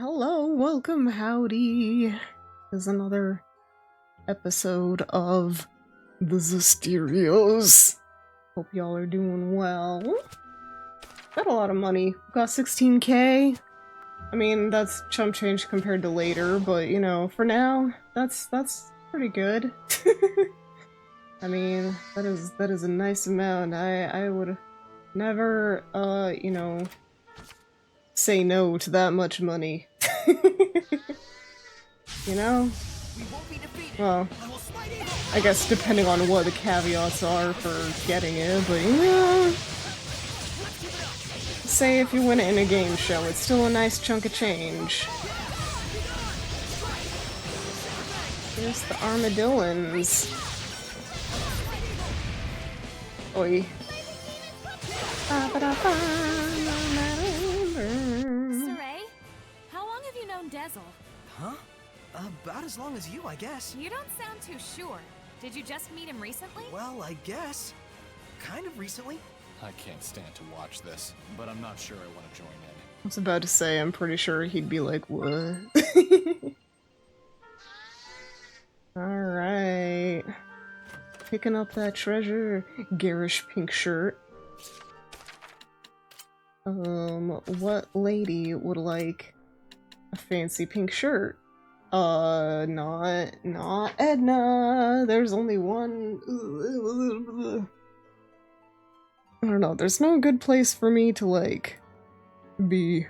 Hello, welcome, howdy. There's another episode of the Zestirios. Hope y'all are doing well. Got a lot of money. Got 16k. I mean, that's chump change compared to later, but you know, for now, that's pretty good. I mean, that is a nice amount. I would never, you know, say no to that much money. You know? Well, I guess depending on what the caveats are for getting it, but you know, say if you win it in a game show, it's still a nice chunk of change. Here's the armadillons. Oi. Sorey, how long have you known Dezel? Huh? About as long as you, I guess. You don't sound too sure. Did you just meet him recently? Well, I guess. Kind of recently. I can't stand to watch this, but I'm not sure I want to join in. I was about to say, I'm pretty sure he'd be like, what? Alright. Picking up that treasure. Garish pink shirt. What lady would like a fancy pink shirt? Not Edna. There's only one. I don't know. There's no good place for me to, like, be.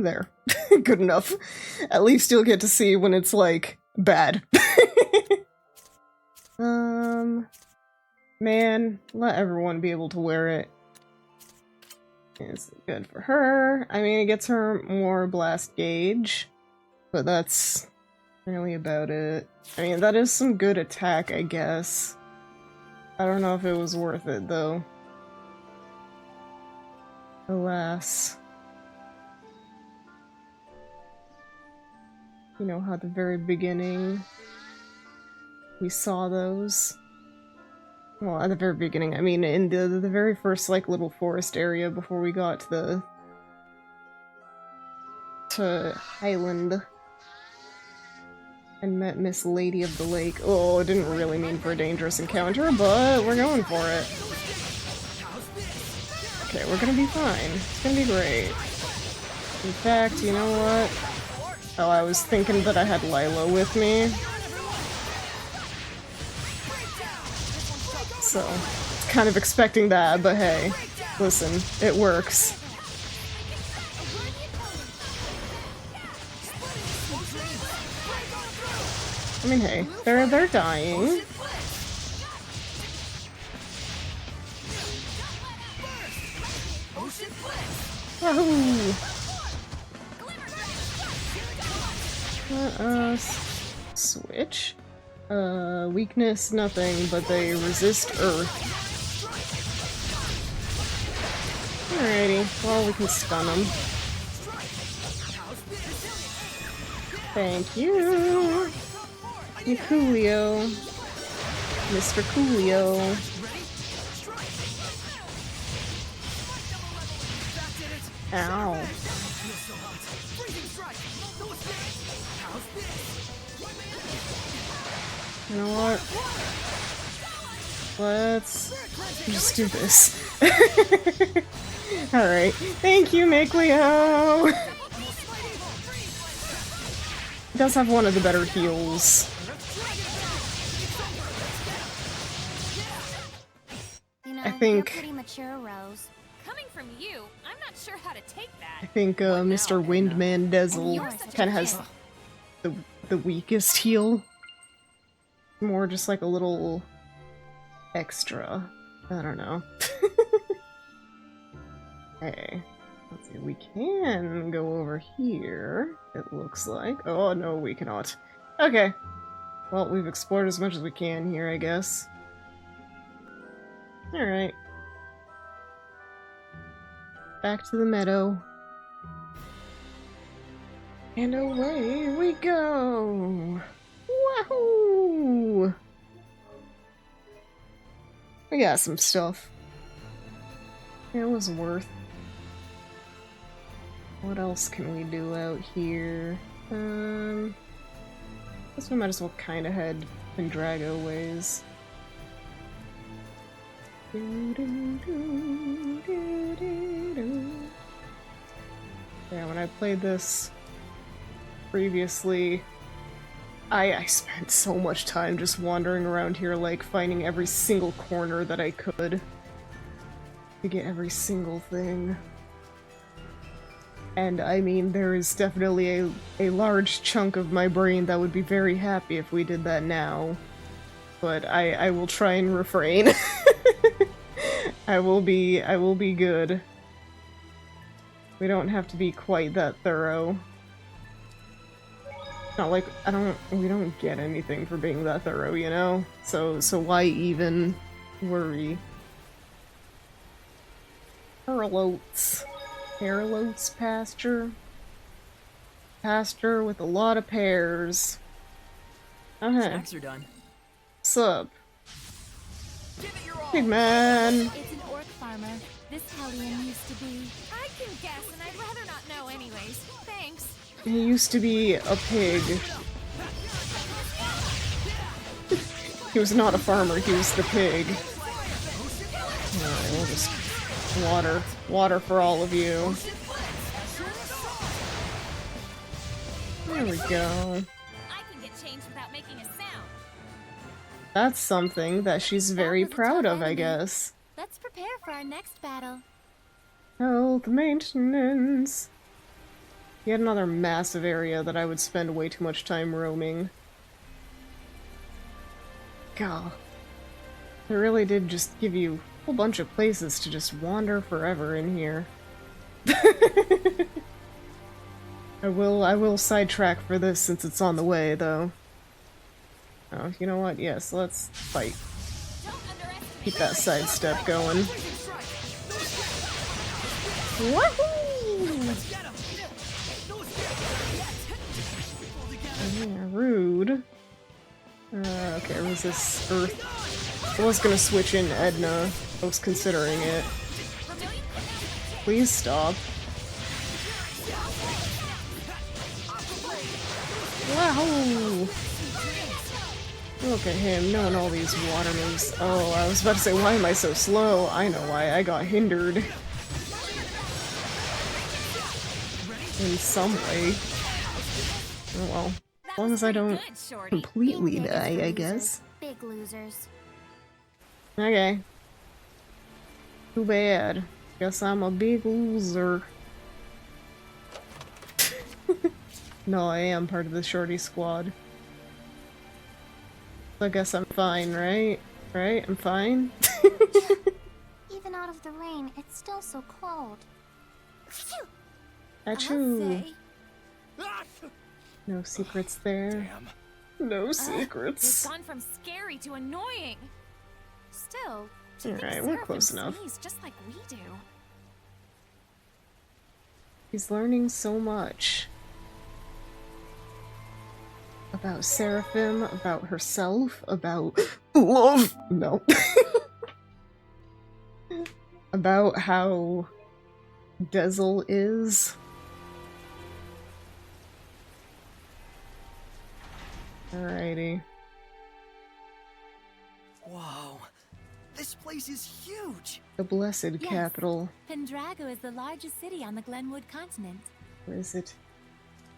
There. Good enough. At least you'll get to see when it's, like, bad. Man, let everyone be able to wear it. It's good for her. I mean, it gets her more blast gauge, but that's really about it. I mean, that is some good attack, I guess. I don't know if it was worth it, though. Alas. You know how at the very beginning we saw those? Well, at the very beginning, I mean in the very first, like, little forest area before we got to Highland and met Miss Lady of the Lake. Oh, I didn't really mean for a dangerous encounter, but we're going for it. Okay, we're gonna be fine. It's gonna be great. In fact, you know what? Oh, I was thinking that I had Lilo with me. So, kind of expecting that, but hey, listen, it works. I mean, hey, they're dying. Wahoo! Let us switch. Weakness, nothing, but they resist Earth. Alrighty, well, we can stun them. Thank you! Coolio. Mr. Coolio. Ow. You know what? Let's just do this. Alright. Thank you, Mikleo! It does have one of the better heals. You know, I think... you're pretty mature, Rose. Coming from you, I'm not sure how to take that. I think, Mr. Windman Dezel kind of has the weakest heal. More just like a little extra. I don't know. Hey, let's see, we can go over here, it looks like. Oh no, we cannot. Okay. Well, we've explored as much as we can here, I guess. Alright. Back to the meadow. And away we go! Wahoo! We got some stuff. It was worth. What else can we do out here? Guess we might as well kind of head Pendrago ways. Yeah, when I played this previously, I spent so much time just wandering around here, like, finding every single corner that I could to get every single thing. And I mean, there is definitely a large chunk of my brain that would be very happy if we did that now. But I will try and refrain. I will be good. We don't have to be quite that thorough. Not like we don't get anything for being that thorough, you know? So why even worry? Harlotes. Harlotes pasture. Pasture with a lot of pears. Okay. Snacks are done. Sup? Give it your all. Big man. It's an orc farmer. This Hellion used to be. I can guess, and I'd rather not know anyways. Thanks. He used to be a pig. He was not a farmer, he was the pig. Alright, we'll just water for all of you. There we go. I can get changed without making a sound. That's something that she's very proud of, I guess. Let's prepare for our next battle. Health maintenance. Yet another massive area that I would spend way too much time roaming. God. They really did just give you a whole bunch of places to just wander forever in here. I will sidetrack for this since it's on the way, though. Oh, you know what? Yes, let's fight. Keep that sidestep going. Woohoo! Yeah, rude. Okay, resist Earth. I was gonna switch in Edna. I was considering it. Please stop. Wow! Look at him, knowing all these water moves. Oh, I was about to say, why am I so slow? I know why, I got hindered. In some way. Oh well. As long as I don't completely die, I guess. Big losers. Okay. Too bad. Guess I'm a big loser. No, I am part of the shorty squad. I guess I'm fine, right? Right? I'm fine? Even out of the rain, it's still so cold. Achoo. No secrets there. Damn. No secrets. It's gone from scary to annoying. Still, Alright, we're close enough. Just like we do. He's learning so much. About Seraphim, about herself, about love. No. About how Dezel is. Alrighty. Whoa. This place is huge. The blessed Yes. capital. Pendrago is the largest city on the Glenwood continent. Or is it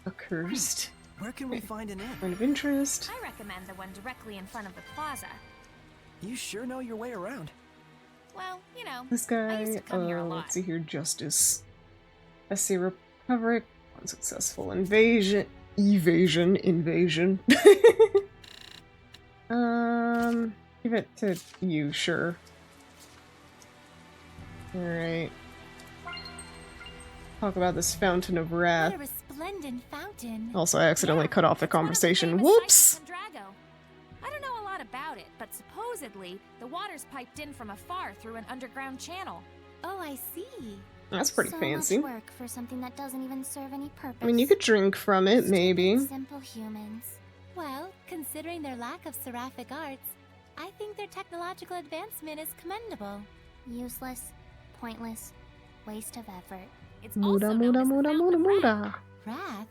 accursed? Where can we find an inn? Point of interest. I recommend the one directly in front of the plaza. You sure know your way around. Well, you know, This I used guy, to come here a lot. let's see here, Justice. SC Republic, unsuccessful invasion. Invasion. Give it to you, sure. Alright. Talk about this Fountain of Wrath. What a resplendent fountain. Also, I accidentally Yeah, cut off the it's one of conversation. famous Whoops! sites in Pendrago. I don't know a lot about it, but supposedly the water's piped in from afar through an underground channel. Oh, I see. That's pretty so fancy. much work for something that doesn't even serve any purpose. I mean, you could drink from it, maybe. Simple humans. Well, considering their lack of seraphic arts, I think their technological advancement is commendable. Useless. pointless. Waste of effort. It's also Muda, known muda, as the muda, Fountain muda, of Wrath. muda. Wrath?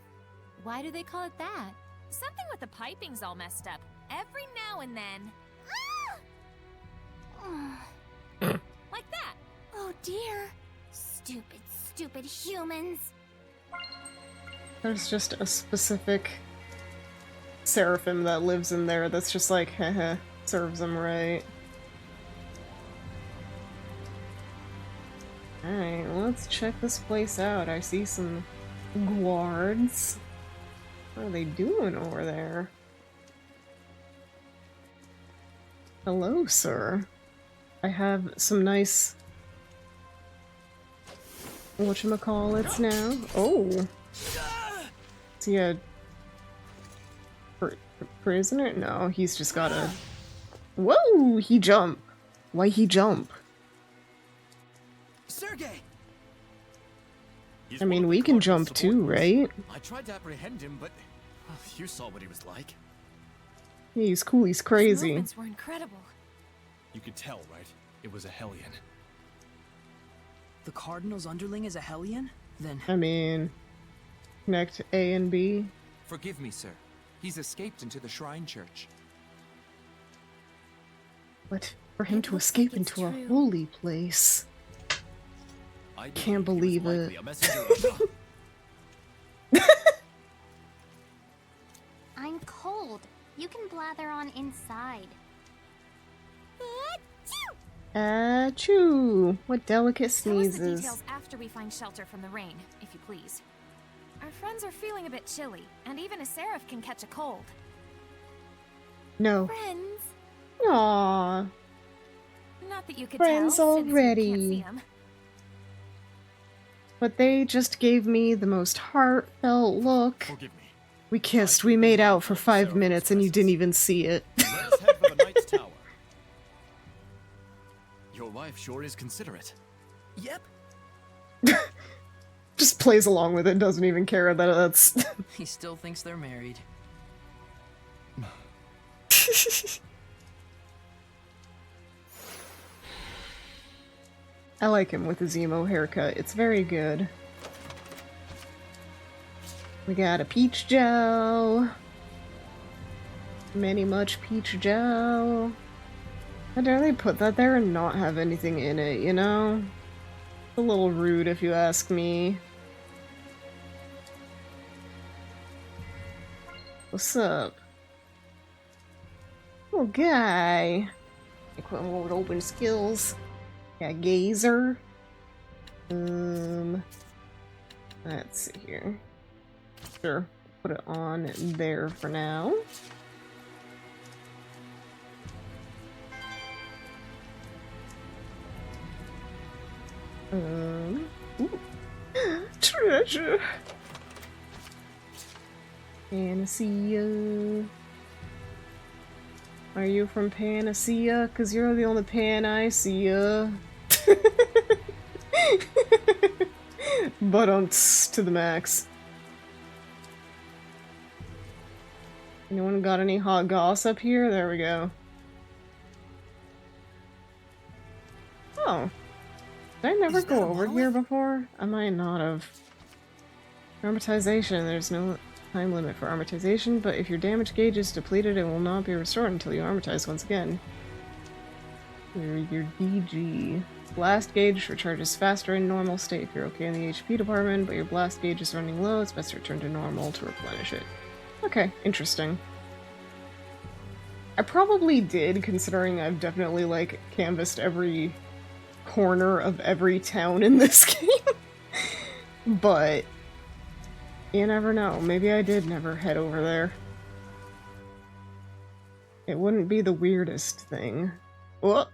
Why do they call it that? Something with the piping's all messed up. Every now and then. Like that. Oh dear. Stupid, stupid humans. There's just a specific seraphim that lives in there that's just like, heh, serves them right. Alright, let's check this place out. I see some guards. What are they doing over there? Hello, sir. I have some nice... whatchamacallits now. Oh! Is he a... prisoner? No, he's just got a... Whoa! He jump! Why he jump? Sergey! I mean, we can jump too, right? I tried to apprehend him, but you saw what he was like. Yeah, he's cool, he's His crazy. movements were incredible. You could tell, right? It was a Hellion. The Cardinal's underling is a Hellion? Then I mean... connect A and B. Forgive me, sir. He's escaped into the Shrine Church. But for him It to looks escape like it's into a true. holy place... I Can't believe he was believe likely it. a messenger of- I'm cold. You can blather on inside. Achoo! What delicate Tell us the sneezes. details after we find shelter from the rain, if you please. Our friends are feeling a bit chilly, and even a seraph can catch a cold. No. Friends? Aww. Not that you could Friends tell, since you already. can't see 'em. But they just gave me the most heartfelt look. Forgive me. We kissed, we made out for 5 minutes, and you didn't even see it. Let us head for the Knight's Tower. Your wife sure is considerate. Yep. Just plays along with it, doesn't even care that that's... He still thinks they're married. I like him with his emo haircut. It's very good. We got a peach gel. Many much peach gel. How dare they put that there and not have anything in it, you know? A little rude if you ask me. What's up? Little guy. Equipment with open skills. Got gazer. Let's see here. Sure, put it on there for now. Ooh. Treasure. Panacea. Are you from Panacea? 'Cause you're the only pan I see ya. But to the max. Anyone got any hot gossip here? There we go. Oh. Did I never Is that go a over monolith? here before? I might not have. Amortization. There's no time limit for amortization, but if your damage gauge is depleted, it will not be restored until you amortize once again. Your DG. Blast gauge recharges faster in normal state if you're okay in the HP department, but your blast gauge is running low, it's best to return to normal to replenish it. Okay, interesting. I probably did, considering I've definitely, like, canvassed every corner of every town in this game. But you never know. Maybe I did never head over there. It wouldn't be the weirdest thing. Whoa.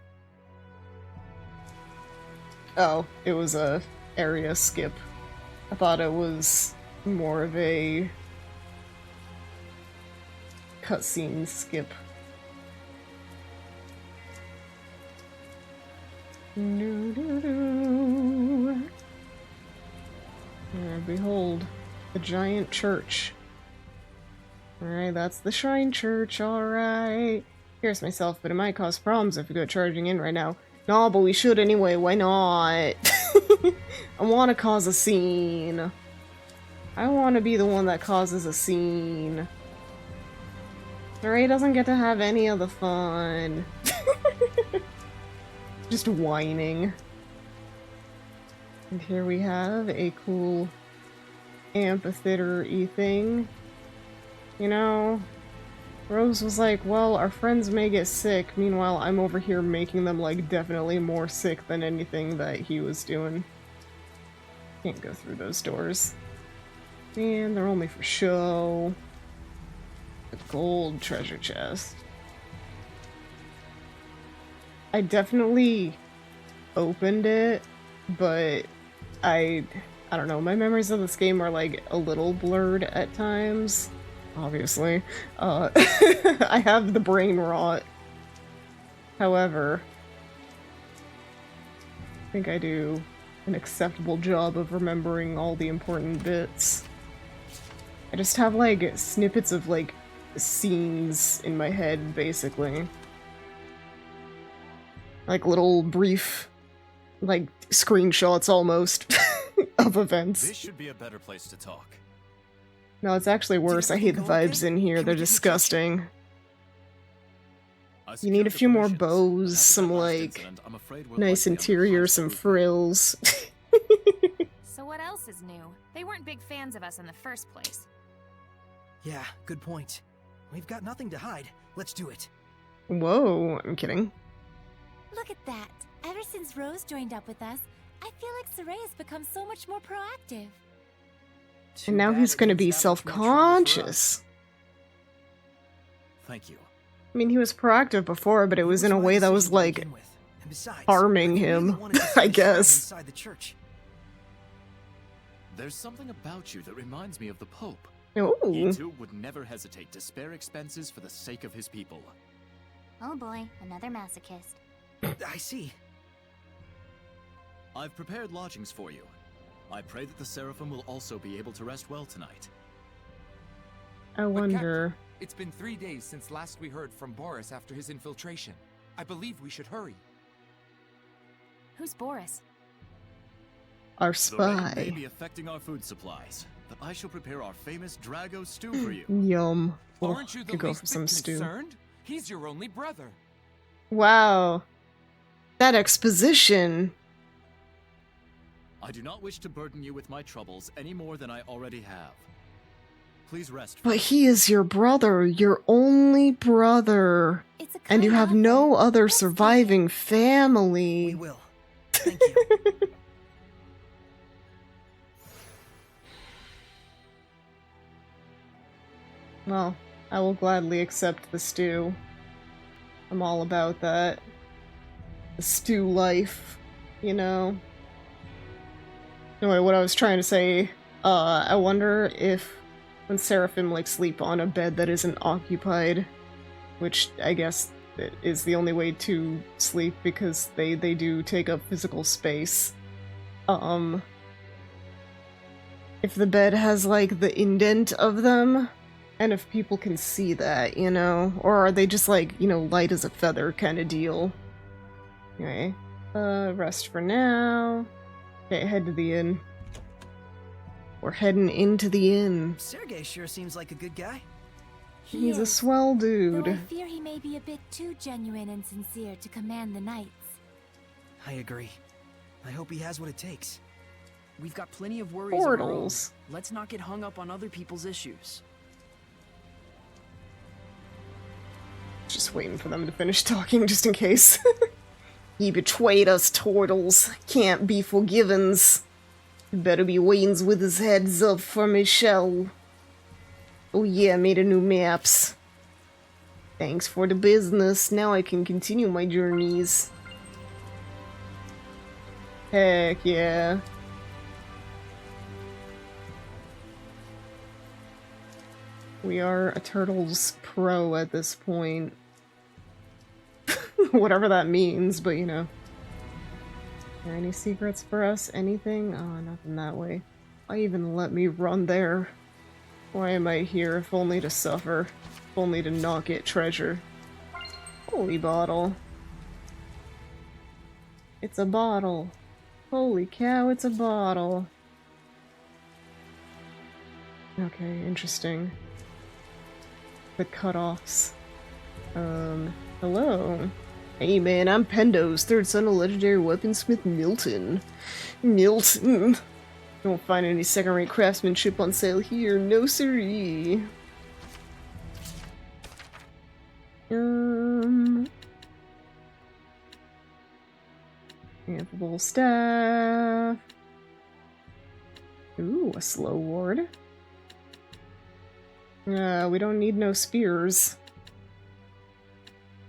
Oh, it was a area skip. I thought it was more of a cutscene skip. Behold, the giant church. Alright, that's the Shrine Church, alright. Here's myself, but it might cause problems if we go charging in right now. No, but we should anyway, why not? I want to cause a scene. I want to be the one that causes a scene. Sorey doesn't get to have any of the fun. Just whining. And here we have a cool amphitheater-y thing. You know, Rose was like, well, our friends may get sick. Meanwhile, I'm over here making them, like, definitely more sick than anything that he was doing. Can't go through those doors. And they're only for show. The gold treasure chest. I definitely opened it, but I don't know, my memories of this game are, like, a little blurred at times. Obviously. I have the brain rot. However, I think I do an acceptable job of remembering all the important bits. I just have, like, snippets of, like, scenes in my head, basically. Like, little brief, like, screenshots, almost, of events. This should be a better place to talk. No, it's actually worse. I hate the vibes in here. They're disgusting. You need a few more bows, some, like, nice interior, some frills. So what else is new? They weren't big fans of us in the first place. Yeah, good point. We've got nothing to hide. Let's do it. Whoa, I'm kidding. Look at that. Ever since Rose joined up with us, I feel like Sorey has become so much more proactive. And now he's gonna be self-conscious. Thank you. I mean, he was proactive before, but it was in a way that was, like, harming him, I guess. There's something about you that reminds me of the Pope. Ooh. He too would never hesitate to spare expenses for the sake of his people. Oh boy, another masochist. I see. I've prepared lodgings for you. I pray that the Seraphim will also be able to rest well tonight. I wonder... It's been 3 days since last we heard from Boris after his infiltration. I believe we should hurry. Who's Boris? Our The rain may spy. be affecting our food supplies, but I shall prepare our famous Drago stew for you. Yum. Oh, Aren't you the could go least for bit some stew. concerned? He's your only brother. Wow. That exposition. I do not wish to burden you with my troubles any more than I already have. Please rest. But he is your brother, your only brother. It's a And you kind have offer. no other Let's take it. surviving We family. will. Thank you. Well, I will gladly accept the stew. I'm all about that. The stew life, you know? Anyway, what I was trying to say, I wonder if when Seraphim, like, sleep on a bed that isn't occupied, which I guess is the only way to sleep because they do take up physical space, if the bed has, like, the indent of them, and if people can see that, you know? Or are they just, like, you know, light as a feather kind of deal? Anyway, rest for now. Okay, head to the inn. We're heading into the inn. Sergey sure seems like a good guy. He He's a is, swell though I dude. fear he may be a bit too genuine and sincere to command the knights. I agree. I hope he has what it takes. We've got plenty of worries of our own. Portals. Let's not get hung up on other people's issues. Just waiting for them to finish talking, just in case. Ye betrayed us, turtles. Can't be forgivens. Better be waiting with his heads up for Michelle. Oh yeah, made a new maps. Thanks for the business. Now I can continue my journeys. Heck yeah. We are a Turtles pro at this point. Whatever that means, but you know. Are there any secrets for us? Anything? Oh, nothing that way. Why even let me run there? Why am I here if only to suffer? If only to not get treasure. Holy bottle. It's a bottle. Holy cow, it's a bottle. Okay, interesting. The cutoffs. Hello. Hey man, I'm Pendo's third son of legendary weaponsmith Milton. Milton. Don't find any second-rate craftsmanship on sale here, no siree. Ample staff. Ooh, a slow ward. We don't need no spears.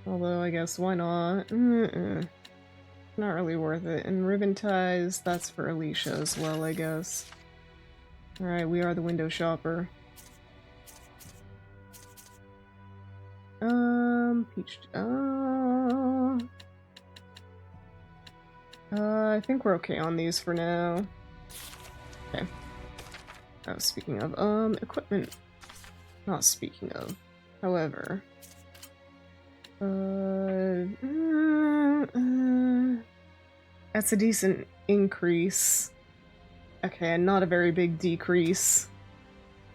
Although, I guess, why not? Not really worth it. And ribbon ties, that's for Alicia as well, I guess. Alright, we are the window shopper. Peach... I think we're okay on these for now. Okay. Oh, speaking of, equipment. Not speaking of. However... that's a decent increase. Okay, not a very big decrease.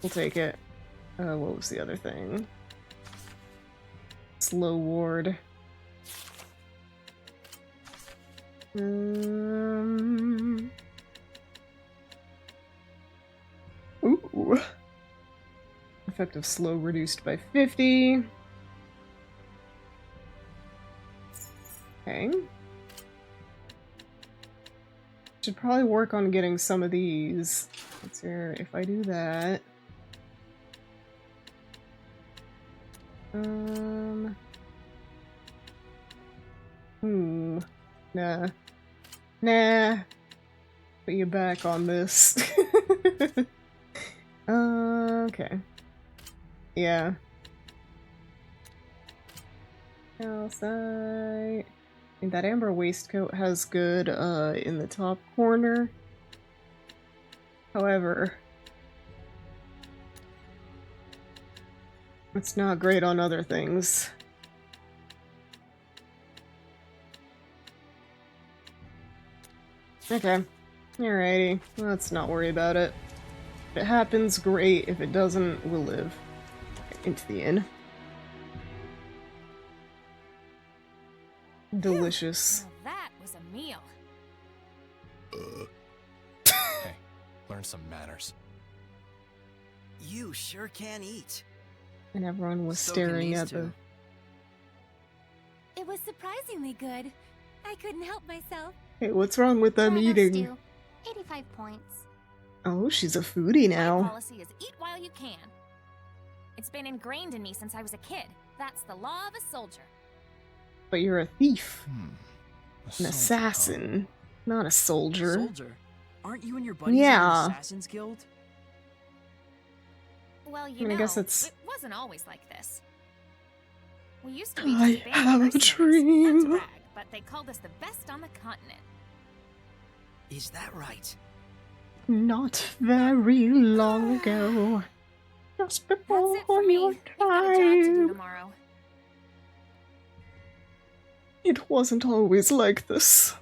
We'll take it. What was the other thing? Slow ward. Ooh. Effective slow reduced by 50. Okay. Should probably work on getting some of these. Let's see if I do that. Nah. Nah. Put you back on this. Okay. Yeah. Calcite. And that amber waistcoat has good, in the top corner. However, it's not great on other things. Okay. Alrighty. Let's not worry about it. If it happens, great. If it doesn't, we'll live. Okay, into the inn. Delicious. Now that was a meal. Hey, learn some manners. You sure can eat. And everyone was So staring can at these the... two. It was surprisingly good. I couldn't help myself. Hey, what's wrong with them Try those, eating? Stu. 85 points. Oh, she's a foodie My now. policy is eat while you can. It's been ingrained in me since I was a kid. That's the law of a soldier. But you're a thief. An A assassin. Not a soldier. Soldier, aren't you and your buddies in Yeah. the Assassin's Guild? Well, you I mean, know, I guess it's- it wasn't always like this. We used to be I just a band have a of mercenaries. dream. Not to brag, but they called us the best on the continent. Is that right? Not very long ago. Just That's before it for me. your We've got a job to do time. tomorrow. It wasn't always like this.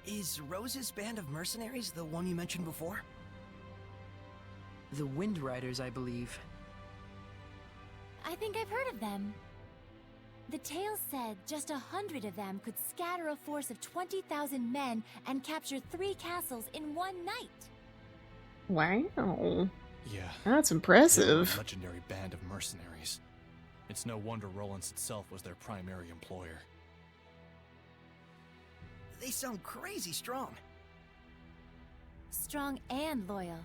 Is Rose's band of mercenaries the one you mentioned before? The Wind Riders, I believe. I think I've heard of them. The tale said just 100 of them could scatter a force of 20,000 men and capture 3 castles in one night. Wow. Yeah. That's They're a impressive. legendary band of mercenaries. It's no wonder Rollins itself was their primary employer. They sound crazy strong. Strong and loyal.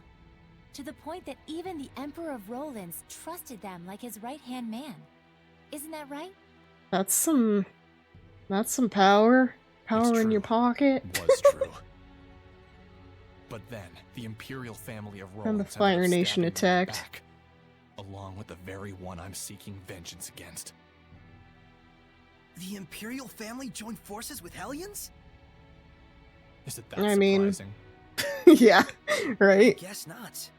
To the point that even the Emperor of Rollins trusted them like his right-hand man. Isn't that right? That's some power. Power in true. your pocket. Was true. But then, the Imperial family of Rollins And the ended up Fire Nation stabbing me in the attacked. back, along with the very one I'm seeking vengeance against. The Imperial family joined forces with Hellions? Is it that I mean- surprising? Yeah, right? Guess not.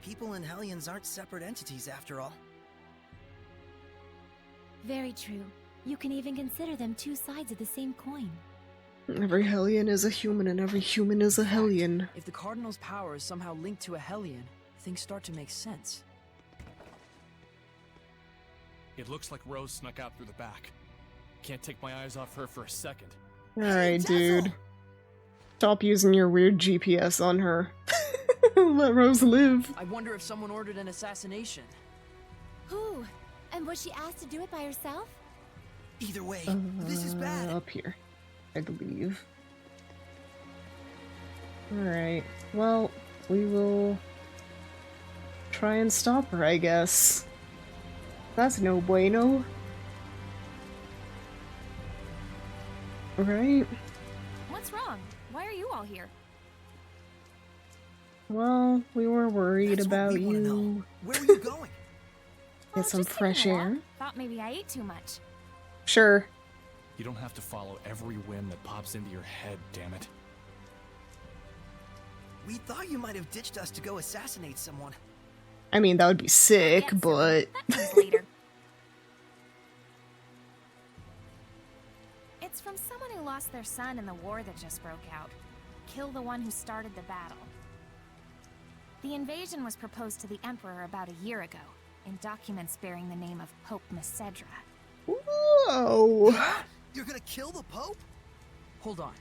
People and Hellions aren't separate entities after all. Very true. You can even consider them 2 sides of the same coin. Every Hellion is a human, and every human is a Hellion. If the Cardinal's power is somehow linked to a Hellion, things start to make sense. It looks like Rose snuck out through the back. Can't take my eyes off her for a second. Alright, dude. Stop using your weird GPS on her. Let Rose live. I wonder if someone ordered an assassination. Who? And was she asked to do it by herself? Either way, this is bad. Up here, I believe. Alright, well, we will try and stop her, I guess. That's no bueno. Right? What's wrong? Why are you all here? Well, we were worried That's what about we wanna know. you. Where are you going? Get some just taking fresh a walk. air. Thought maybe I ate too much. Sure. You don't have to follow every whim that pops into your head, damn it. We thought you might have ditched us to go assassinate someone. I mean, that would be sick, Not yet, but... silly. That comes later. It's from someone who lost their son in the war that just broke out. Kill the one who started the battle. The invasion was proposed to the Emperor about a year ago, in documents bearing the name of Pope Macedra. Whoa! You're gonna kill the Pope? Hold on.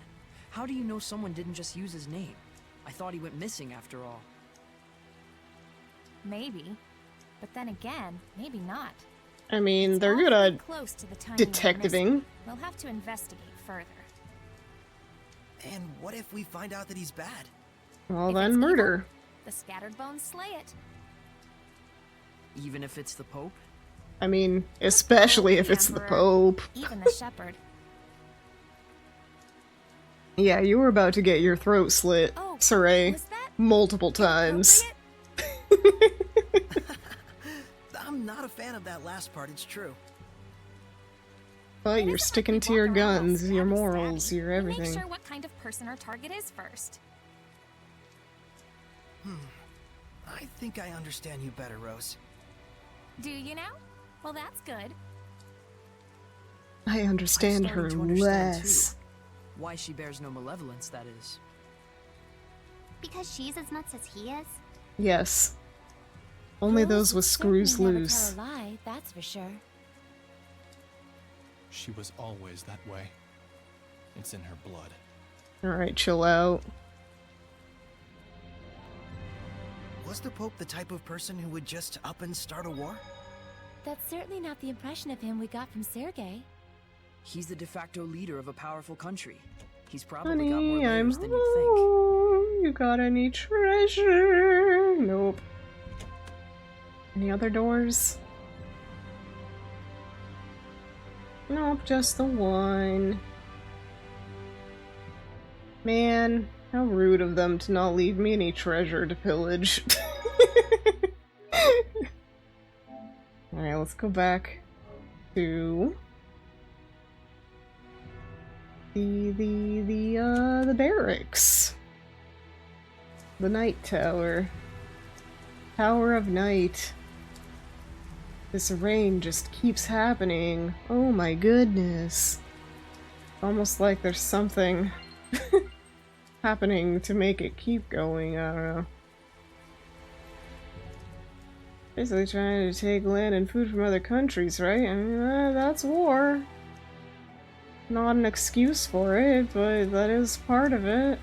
How do you know someone didn't just use his name? I thought he went missing after all. Maybe. But then again, maybe not. I mean, It's they're good awfully at close to the time he went detectiving. missing. We'll have to investigate further. And what if we find out that he's bad? Well, If then it's evil, murder. The scattered bones slay it. Even if it's the Pope? I mean, especially if The it's the Emperor, Pope. Even the shepherd. Yeah, you were about to get your throat slit, Oh, Sorey, was that multiple times. appropriate? I'm not a fan of that last part, it's true. But It you're isn't like sticking we to your walk around all guns, your stabby morals, stabby. your We everything. Make sure what kind of person our target is first. I think I understand you better, Rose. Do you now? Well, that's good. I understand I'm her starting to understand, less. too. Why she bears no malevolence, that is. Because she's as nuts as he is? Yes. Only Rose those would with screws certainly never loose. tell a lie, that's for sure. She was always that way. It's in her blood. Alright, chill out. Was the Pope the type of person who would just up and start a war? That's certainly not the impression of him we got from Sergei. He's the de facto leader of a powerful country. He's probably got more Honey, I'm layers than you'd think. home. You got any treasure? Nope. Any other doors? Nope, just the one. Man, how rude of them to not leave me any treasure to pillage. Alright, let's go back to the barracks. The Night Tower. Tower of Night. This rain just keeps happening. Oh my goodness. Almost like there's something happening to make it keep going, I don't know. Basically trying to take land and food from other countries, right? I mean, that's war. Not an excuse for it, but that is part of it.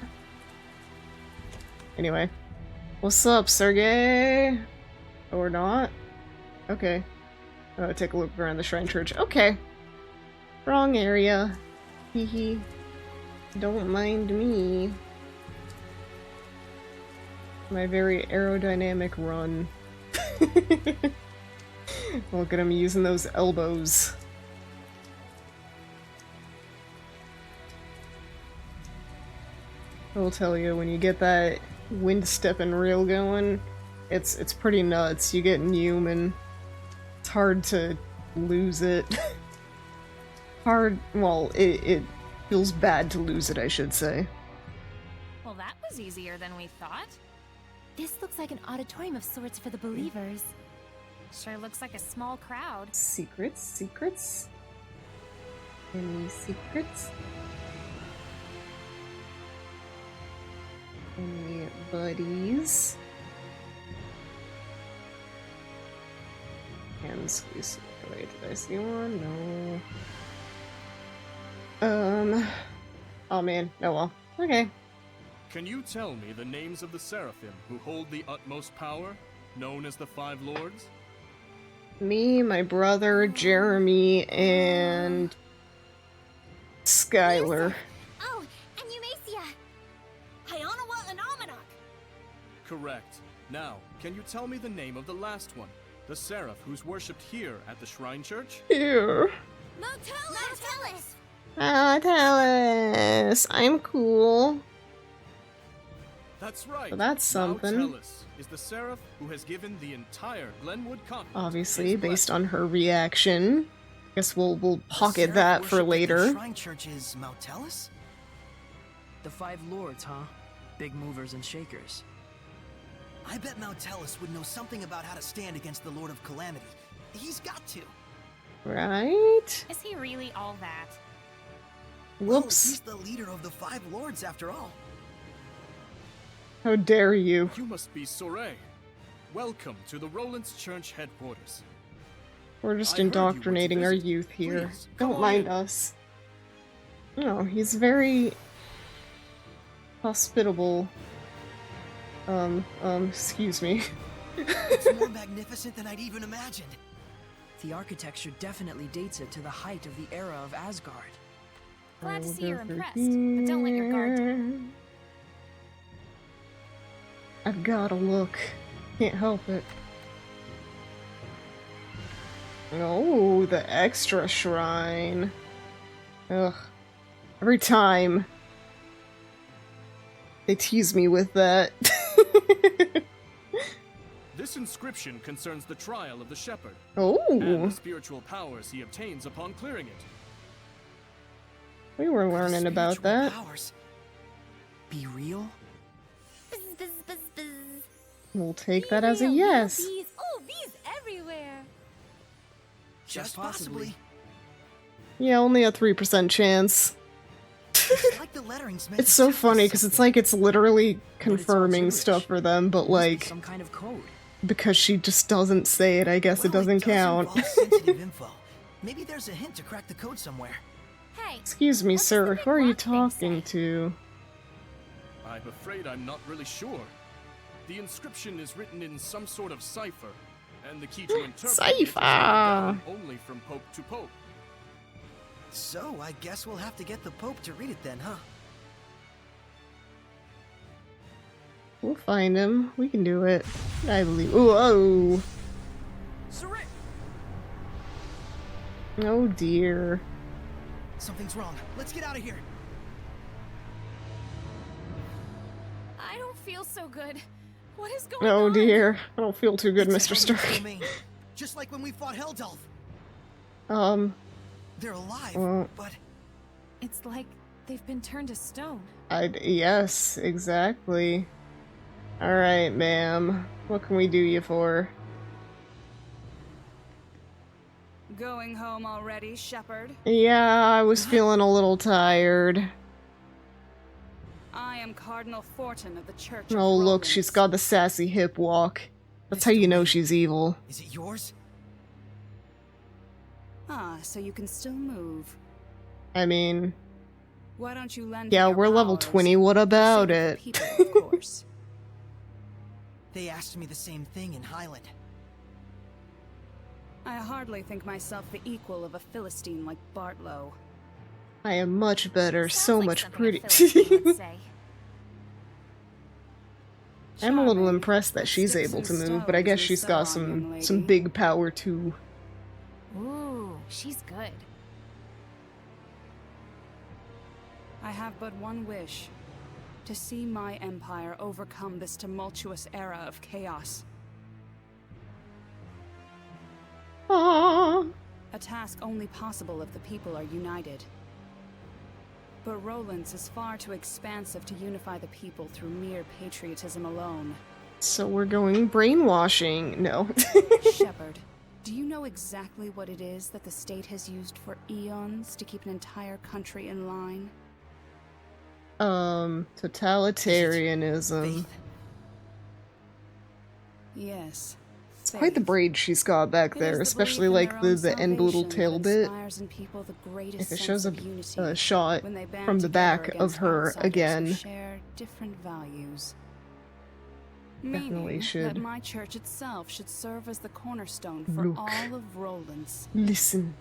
Anyway. What's up, Sergei? Or not? Okay. Take a look around the Shrine Church. Okay. Wrong area. Hehe. Don't mind me. My very aerodynamic run. Look at him using those elbows. I'll tell you, when you get that wind stepping reel going, it's pretty nuts. You get human. It's hard to lose it. Well, it feels bad to lose it, I should say. Well, that was easier than we thought. This looks like an auditorium of sorts for the believers. Sure looks like a small crowd. Secrets? Secrets? Any secrets? buddies. And squeeze. Wait, did I see one? No. Oh man. Oh well. Okay. Can you tell me the names of the Seraphim who hold the utmost power, known as the Five Lords? Me, my brother, Jeremy, and Skylar. Oh, and Eumacia! Hyanawa and Almanac! Correct. Now, can you tell me the name of the last one? The Seraph who's worshipped here at the Shrine Church? Here. Motelis! Ah, tell us. I'm cool. That's right. So that's something. Motelis is the Seraph who has given the entire Glenwood continent. Obviously, his based blessing. on her reaction. Guess we'll pocket The that for Seraph worship at later. The Shrine Church is Motelis? The Five Lords, huh? Big movers and shakers. I bet Motelis would know something about how to stand against the Lord of Calamity. He's got to. Right? Is he really all that? Well, Whoops. he's the leader of the Five Lords after all. How dare you? You must be Sorey. Welcome to the Roland's Church headquarters. We're just I heard you were to indoctrinating our visit. youth here. Please, come Don't on mind in. us. No, he's very hospitable. Excuse me. It's more magnificent than I'd even imagined. The architecture definitely dates it to the height of the era of Asgard. Glad to I'll see you're go for impressed, but don't let your guard down. here. I've gotta look. Can't help it. Oh, the extra shrine. Ugh. Every time they tease me with that. This inscription concerns the trial of the shepherd and Oh, the spiritual powers he obtains upon clearing it. we were learning about Spiritual that. powers. Be real? Buzz, buzz, buzz, buzz. We'll take that as a Real yes. bees. Oh, bees everywhere! Just possibly. possibly. Yeah, only a 3% chance. It's like the lettering's meant It's to so tell us funny because it's something. like it's literally But it's all confirming gibberish. stuff for them, but Must be like some kind of code. because she just doesn't say it, I guess it Well, doesn't does count. involve sensitive info. Maybe there's a hint to crack the code somewhere. Hey, Excuse me, What does sir, the big who are you rock thing talking say? to? I'm afraid I'm not really sure. The inscription is written in some sort of cipher, and the key to interpret it is Cipher. handed down only from pope to pope. So, I guess we'll have to get the Pope to read it then, huh? We'll find him. We can do it. I believe. Ooh, oh. Sorey! Oh dear. Something's wrong. Let's get out of here. I don't feel so good. What is going Oh on? dear. I don't feel too good, It's a Mr. heavy Stark. domain. Just like when we fought Heldalf. They're alive, Well- but It's like they've been turned to stone. Yes, exactly. Alright, ma'am. What can we do you for? Going home already, Shepherd? Yeah, I was feeling a little tired. I am Cardinal Fortin of the Church of Oh, look, Rollins. she's got the sassy hip walk. That's how you know she's evil. is it yours? Ah, so you can still move. I mean, Why don't you lend yeah, me your we're level powers? 20, what about Save it? for people, of course. They asked me the same thing in Highland. I hardly think myself the equal of a Philistine like Bartlow. I am much better, Sounds so like much something a pretty. Philistine would say. I'm a little Charming, impressed that but she's sticks able and to move, but I stones guess may she's sell got on, some young some lady. big power too. Ooh, she's good. I have but one wish. To see my empire overcome this tumultuous era of chaos. Aww. A task only possible if the people are united. But Roland's is far too expansive to unify the people through mere patriotism alone. So we're going brainwashing. No. Shepherd, do you know exactly what it is that the state has used for eons to keep an entire country in line? Totalitarianism. Faith? Yes. It's quite the braid she's got back there, especially like the end little tail bit. If it shows a shot from the back of her again, share different values. definitely Meaning should. that my church itself should serve as the cornerstone for Look. all of Roland's. Listen.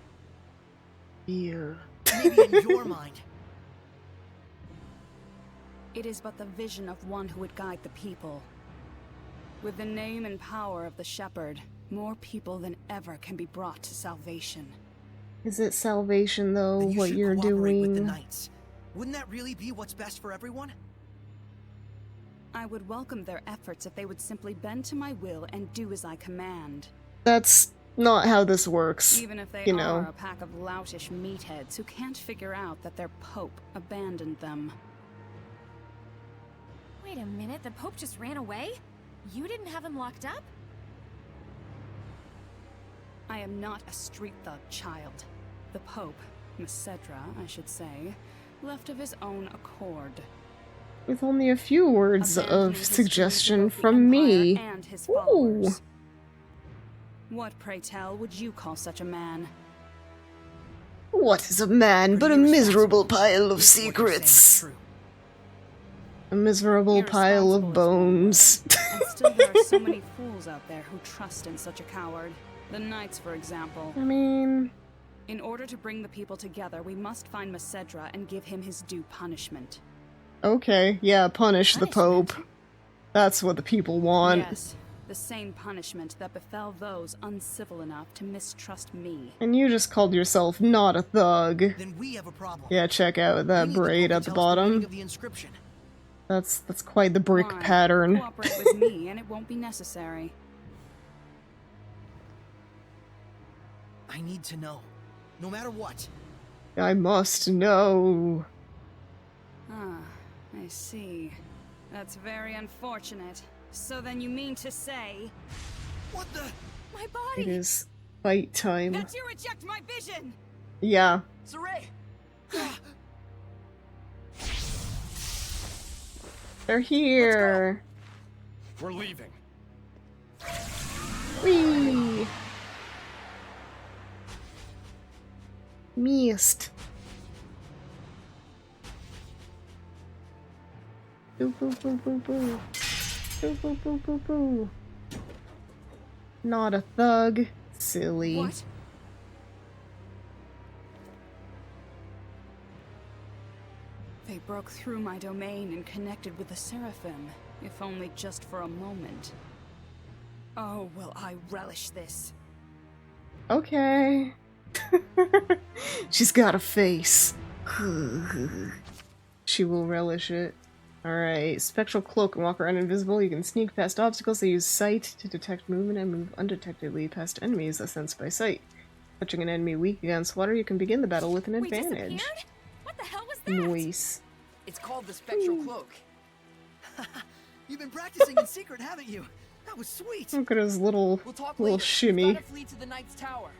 Here. Maybe in your mind. It is but the vision of one who would guide the people. With the name and power of the Shepherd, more people than ever can be brought to salvation. Is it salvation though, Then you what should you're cooperate with the doing? Knights. Wouldn't that really be what's best for everyone? I would welcome their efforts if they would simply bend to my will and do as I command. That's not how this works. Even if they you are know. a pack of loutish meatheads who can't figure out that their Pope abandoned them. Wait a minute, the Pope just ran away? You didn't have him locked up? I am not a street thug child. The Pope, Messedra, I should say, left of his own accord. With only a few words Abandoning of his suggestion dreams of both the from Empire me. and his Ooh. followers. What, pray tell, would you call such a man? What is a man but a miserable pile of secrets? A miserable pile of bones. And still there are so many fools out there who trust in such a coward. The Knights, for example. I mean... In order to bring the people together, we must find Messedra and give him his due punishment. Okay, yeah, punish the Pope. That's what the people want. Yes, the same punishment that befell those uncivil enough to mistrust me. And you just called yourself not a thug. Then we have a problem. Yeah, check out that braid at the bottom. Of the inscription. That's quite the brick Fine. pattern. Cooperate with me and it won't be necessary. I need to know. No matter what. I must know. Ah, I see. That's very unfortunate. So then you mean to say... What the? My body! It is fight time. That you reject my vision! Yeah. Sorey! They're here. We're leaving. Whee! Missed. Boo boo boo boo boo. Boo boo boo boo boo. Not a thug. Silly. What? They broke through my domain and connected with the Seraphim, if only just for a moment. Oh, will I relish this. Okay. She's got a face. She will relish it. Alright, spectral cloak can walk around invisible. You can sneak past obstacles. They use sight to detect movement and move undetectedly past enemies as sensed by sight. Touching an enemy weak against water, you can begin the battle with an advantage. What the hell was that? Noise. It's called the spectral cloak. You've been practicing in secret, haven't you? That was sweet. Look at his little We'll talk little later. shimmy. We've gotta flee to the Knight's Tower.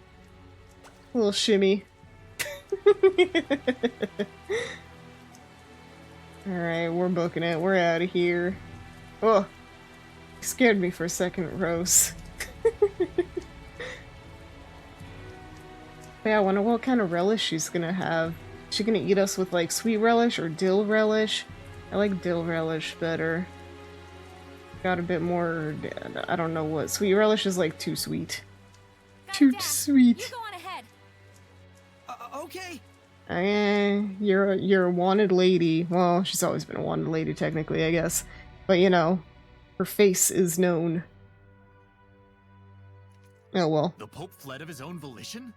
Little shimmy. Alright, we're booking it. We're out of here. Oh, you scared me for a second, Rose. Yeah, I wonder what kind of relish she's gonna have. Is she gonna eat us with like sweet relish or dill relish? I like dill relish better. Got a bit more, I don't know what. Sweet relish is like too sweet. Too sweet. You go on ahead. Okay. You're a wanted lady. Well, she's always been a wanted lady, technically, I guess. But, you know, her face is known. Oh, well. The Pope fled of his own volition?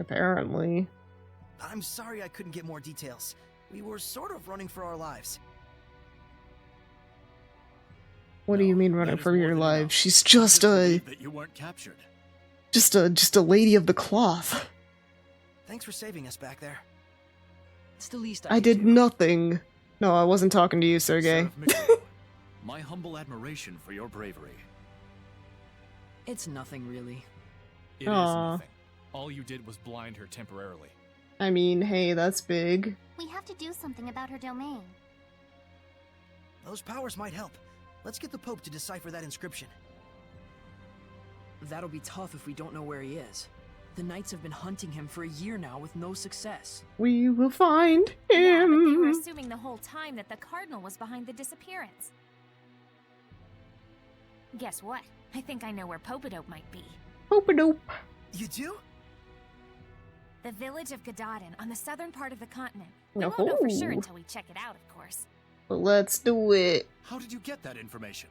Apparently. I'm sorry I couldn't get more details. We were sort of running for our lives. What do you mean running for your life? She's just a... That you weren't captured. Just a lady of the cloth. Thanks for saving us back there. It's the least I did nothing. No, I wasn't talking to you, Sergey. My humble admiration for your bravery. It's nothing, really. It is Aw. nothing. All you did was blind her temporarily. I mean, hey, that's big. We have to do something about her domain. Those powers might help. Let's get the Pope to decipher that inscription. that'll be tough if we don't know where he is. The Knights have been hunting him for a year now with no success. We will find Yeah, but they were him. assuming the whole time that the Cardinal was behind the disappearance. Guess what? I think I know where Popadope might be. Popadope. You do? The village of Gadadin on the southern part of the continent. We won't know for sure until we check it out, of course. Well, let's do it. How did you get that information?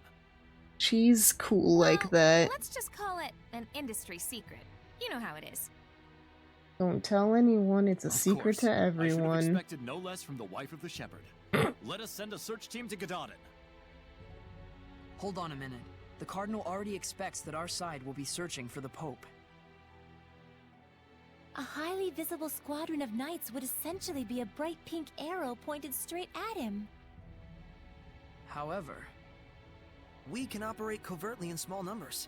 She's cool like that. Let's just call it an industry secret. You know how it is. Don't tell anyone. It's a Of secret course. to I should have everyone. expected no less from the wife of the shepherd. Let us send a search team to Gadadin. Hold on a minute. The Cardinal already expects that our side will be searching for the Pope. A highly visible squadron of knights would essentially be a bright pink arrow pointed straight at him. However, We can operate covertly in small numbers.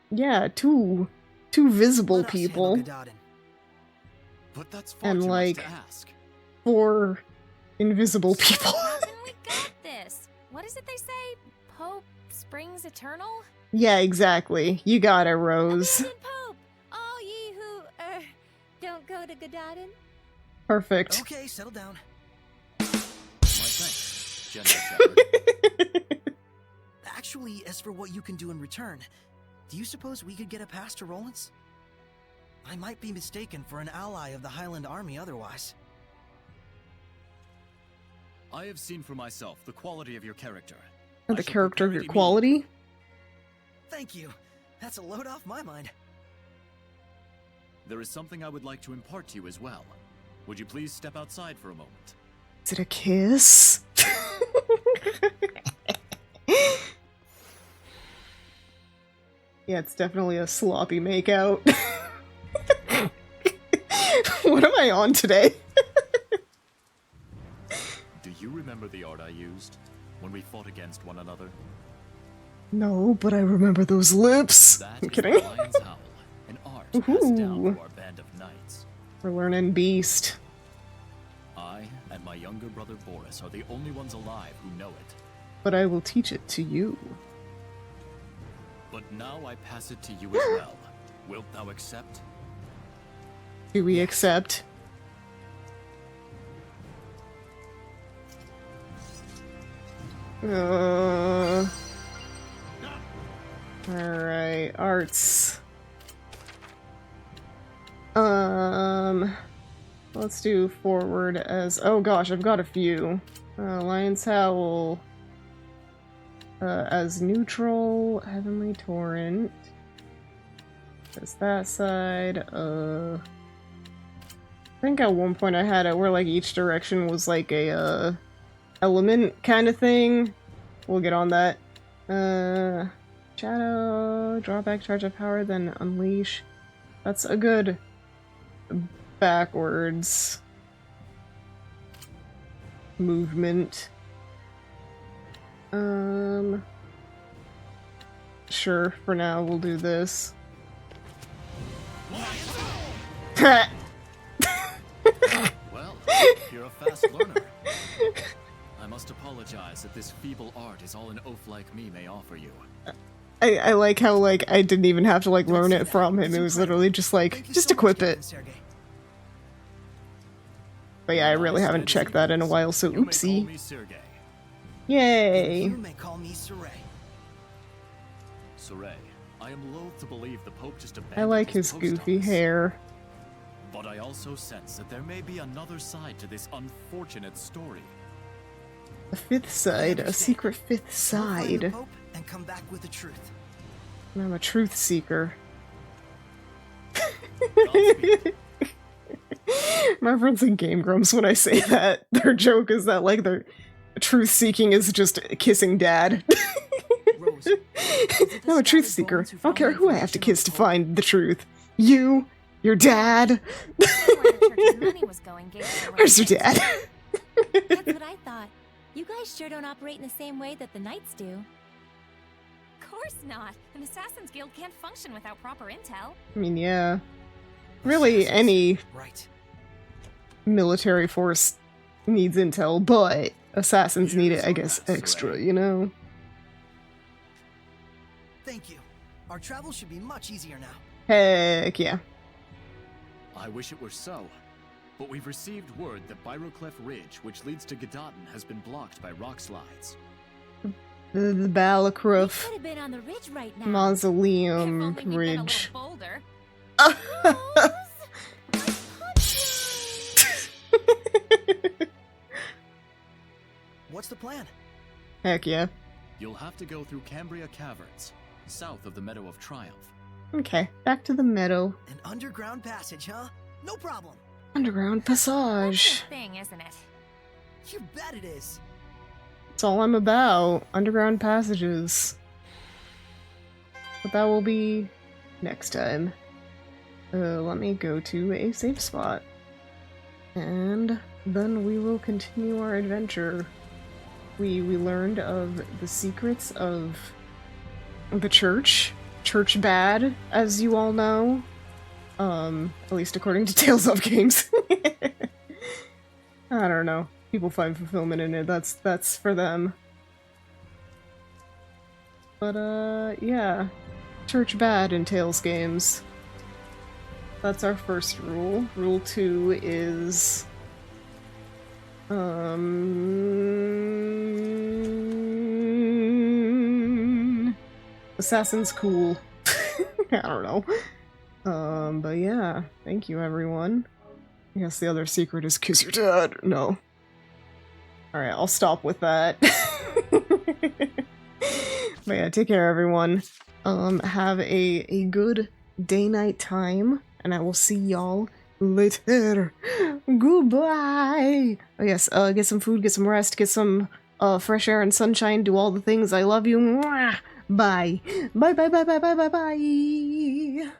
Yeah, two visible Let us handle people Gadadin. But that's far and too like much to ask. 4 invisible people. Then we got this. What is it they say? Pope springs eternal? Yeah, exactly. You got it, Rose. Abandon Pope! All ye who, don't go to Gadadin. Perfect. Okay, settle down. My thanks, gentle shepherd. Actually, as for what you can do in return, do you suppose we could get a pass to Roland's? I might be mistaken for an ally of the Highland Army otherwise. I have seen for myself the quality of your character. The I shall character prepare it quality? Thank you. That's a load off my mind. There is something I would like to impart to you as well. Would you please step outside for a moment? Is it a kiss? Yeah, it's definitely a sloppy makeout. What am I on today? Do you remember the art I used when we fought against one another? No, but I remember those lips. That I'm is kidding. the Lion's Howl, an art passed down Ooh. to our band of knights. We're learning Beast. I and my younger brother Boris are the only ones alive who know it. But I will teach it to you. But now I pass it to you as well. Wilt thou accept? Do we accept? Alright, arts. Let's do forward as... Oh gosh, I've got a few. Lion's Howl. As neutral, Heavenly Torrent. There's that side. I think at one point I had it where like each direction was like a element kind of thing. We'll get on that. Shadow, drawback, charge of power, then unleash. That's a good backwards movement. Sure, for now we'll do this. Well, you're a fast learner. I must apologize that this feeble art is all an oaf like me may offer you. I like how like I didn't even have to like learn it from him. It was literally just like Thank you just so much, equip Captain it. Sergei. But yeah, I really haven't checked that in a while, so You may call oopsie. me Sergei. Yay! You may call me Sorey. Sorey, I am loath to believe the Pope just abandoned I like his post goofy office. hair. But I also sense that there may be another side to this unfortunate story. A fifth side, a understand. secret fifth Go find the side. Pope and come back with the truth. And I'm a truth seeker. Godspeed. My friends in Game Grumps, when I say that, their joke is that like their truth seeking is just kissing dad. Rose, I'm a truth seeker. I don't care who I have to kiss to find the truth. You, your dad. Where the church's money was going gave it away. Where's your dad? That's what I thought. You guys sure don't operate in the same way that the knights do. Of course not. An Assassin's Guild can't function without proper intel. I mean, yeah. Really, any Right. military force needs intel, but assassins need it, I guess, Here's our extra, Sorey. you know? Thank you. Our travel should be much easier now. Heck yeah. I wish it were so. But we've received word that Byroclef Ridge, which leads to Gadotton, has been blocked by rock slides. The We Balacruf could have been on the ridge right now. Mausoleum If only we'd been a Ridge. little bolder. What's the plan? Heck yeah. You'll have to go through Cambria Caverns, south of the Meadow of Triumph. Okay, back to the meadow. An underground passage, huh? No problem. Underground passage. Thing, isn't it? You bet it is. That's all I'm about. Underground passages. But that will be next time. Let me go to a safe spot. And then we will continue our adventure. We learned of the secrets of the church. Church bad, as you all know. At least according to Tales of Games. I don't know. People find fulfillment in it. That's for them. But yeah. Church bad in Tales games. That's our first rule. Rule 2 is Assassin's cool. I don't know. But yeah, thank you everyone. I guess the other secret is kiss your dad. No. Alright, I'll stop with that. But yeah, take care everyone. Have a good day-night time, and I will see y'all later. Goodbye! Oh yes, get some food, get some rest, get some fresh air and sunshine, do all the things. I love you. Mwah! Bye. Bye bye bye bye bye bye bye.